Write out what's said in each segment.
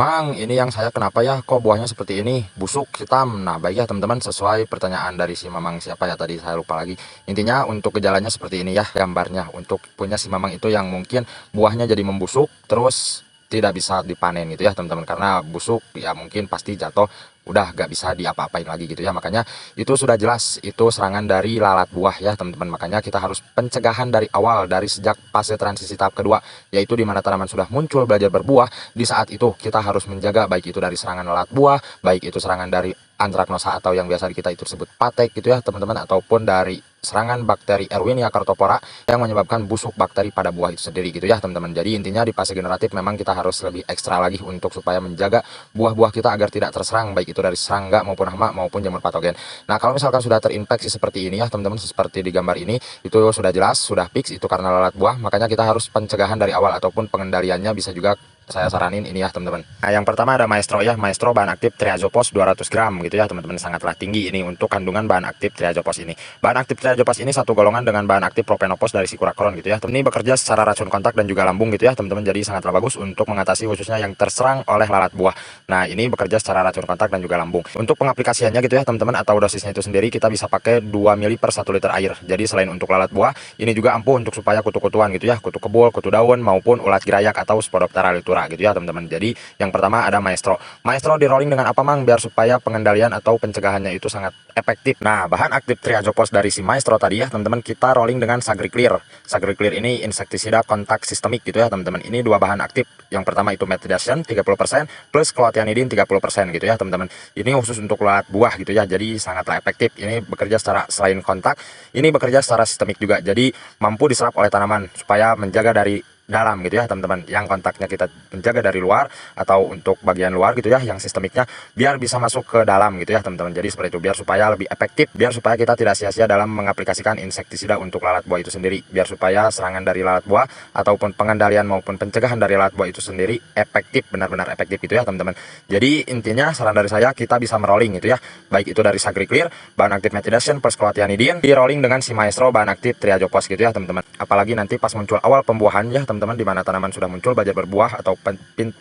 Mang, ini yang saya kenapa ya? Kok buahnya seperti ini? Busuk, hitam. Nah, baik ya teman-teman, sesuai pertanyaan dari si Mamang siapa ya tadi saya lupa lagi. Intinya untuk gejalanya seperti ini ya gambarnya. Untuk punya si Mamang itu yang mungkin buahnya jadi membusuk, terus tidak bisa dipanen gitu ya teman-teman. Karena busuk ya mungkin pasti jatuh, udah gak bisa diapa-apain lagi gitu ya. Makanya itu sudah jelas itu serangan dari lalat buah ya teman-teman. Makanya kita harus pencegahan dari awal, dari sejak fase transisi tahap kedua, yaitu di mana tanaman sudah muncul belajar berbuah. Di saat itu kita harus menjaga baik itu dari serangan lalat buah, baik itu serangan dari antraknosa atau yang biasa kita itu sebut patek gitu ya teman-teman, ataupun dari serangan bakteri Erwinia cartopora yang menyebabkan busuk bakteri pada buah itu sendiri gitu ya teman-teman. Jadi intinya di fase generatif memang kita harus lebih ekstra lagi untuk supaya menjaga buah-buah kita agar tidak terserang baik itu dari serangga maupun hama maupun jamur patogen. Nah, kalau misalkan sudah terinfeksi seperti ini ya teman-teman, seperti di gambar ini, itu sudah jelas, sudah fix itu karena lalat buah. Makanya kita harus pencegahan dari awal ataupun pengendaliannya bisa juga saya saranin ini ya teman-teman. Nah, yang pertama ada Maestro ya. Maestro bahan aktif Triazopos 200 gram gitu ya teman-teman, sangatlah tinggi ini untuk kandungan bahan aktif Triazopos ini. Bahan aktif Triazopos ini satu golongan dengan bahan aktif Propenopos dari Sicuracron gitu ya. Ini bekerja secara racun kontak dan juga lambung gitu ya teman-teman. Jadi sangatlah bagus untuk mengatasi khususnya yang terserang oleh lalat buah. Nah, ini bekerja secara racun kontak dan juga lambung. Untuk pengaplikasiannya gitu ya teman-teman, atau dosisnya itu sendiri kita bisa pakai 2 ml per 1 liter air. Jadi selain untuk lalat buah, ini juga ampuh untuk supaya kutu-kutuan gitu ya, kutu kebul, kutu daun maupun ulat girayak atau Spodoptera litura gitu ya teman-teman. Jadi yang pertama ada Maestro. Maestro di rolling dengan apa Mang biar supaya pengendalian atau pencegahannya itu sangat efektif. Nah, bahan aktif Triazopos dari si Maestro tadi ya teman-teman, kita rolling dengan Sagriclear. Sagriclear ini insektisida kontak sistemik gitu ya teman-teman. Ini dua bahan aktif. Yang pertama itu Metridazole 30% plus Clotianidin 30% gitu ya teman-teman. Ini khusus untuk lalat buah gitu ya. Jadi sangatlah efektif. Ini bekerja secara selain kontak, ini bekerja secara sistemik juga. Jadi mampu diserap oleh tanaman supaya menjaga dari dalam gitu ya teman-teman. Yang kontaknya kita menjaga dari luar atau untuk bagian luar gitu ya, yang sistemiknya biar bisa masuk ke dalam gitu ya teman-teman. Jadi seperti itu biar supaya lebih efektif, biar supaya kita tidak sia-sia dalam mengaplikasikan insektisida untuk lalat buah itu sendiri, biar supaya serangan dari lalat buah ataupun pengendalian maupun pencegahan dari lalat buah itu sendiri efektif, benar-benar efektif gitu ya teman-teman. Jadi intinya saran dari saya kita bisa merolling gitu ya, baik itu dari Sagriclear bahan aktif Metridazole plus Clotianidin di rolling dengan si Maestro bahan aktif Triazopos gitu ya teman-teman. Apalagi nanti pas muncul awal pembuahan ya teman-teman, di mana tanaman sudah muncul belajar berbuah atau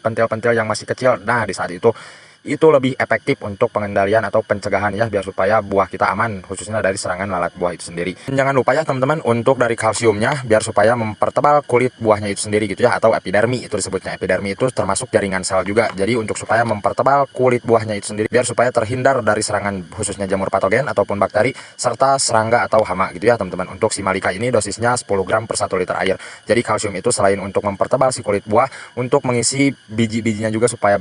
pentil-pentil yang masih kecil. Nah, di saat itu lebih efektif untuk pengendalian atau pencegahan ya, biar supaya buah kita aman khususnya dari serangan lalat buah itu sendiri. Dan jangan lupa ya teman-teman untuk dari kalsiumnya, biar supaya mempertebal kulit buahnya itu sendiri gitu ya, atau epidermi itu disebutnya. Epidermi itu termasuk jaringan sel juga. Jadi untuk supaya mempertebal kulit buahnya itu sendiri, biar supaya terhindar dari serangan khususnya jamur patogen ataupun bakteri serta serangga atau hama gitu ya teman-teman. Untuk si Malika ini dosisnya 10 gram per 1 liter air. Jadi kalsium itu selain untuk mempertebal si kulit buah, untuk mengisi biji-bijinya juga supaya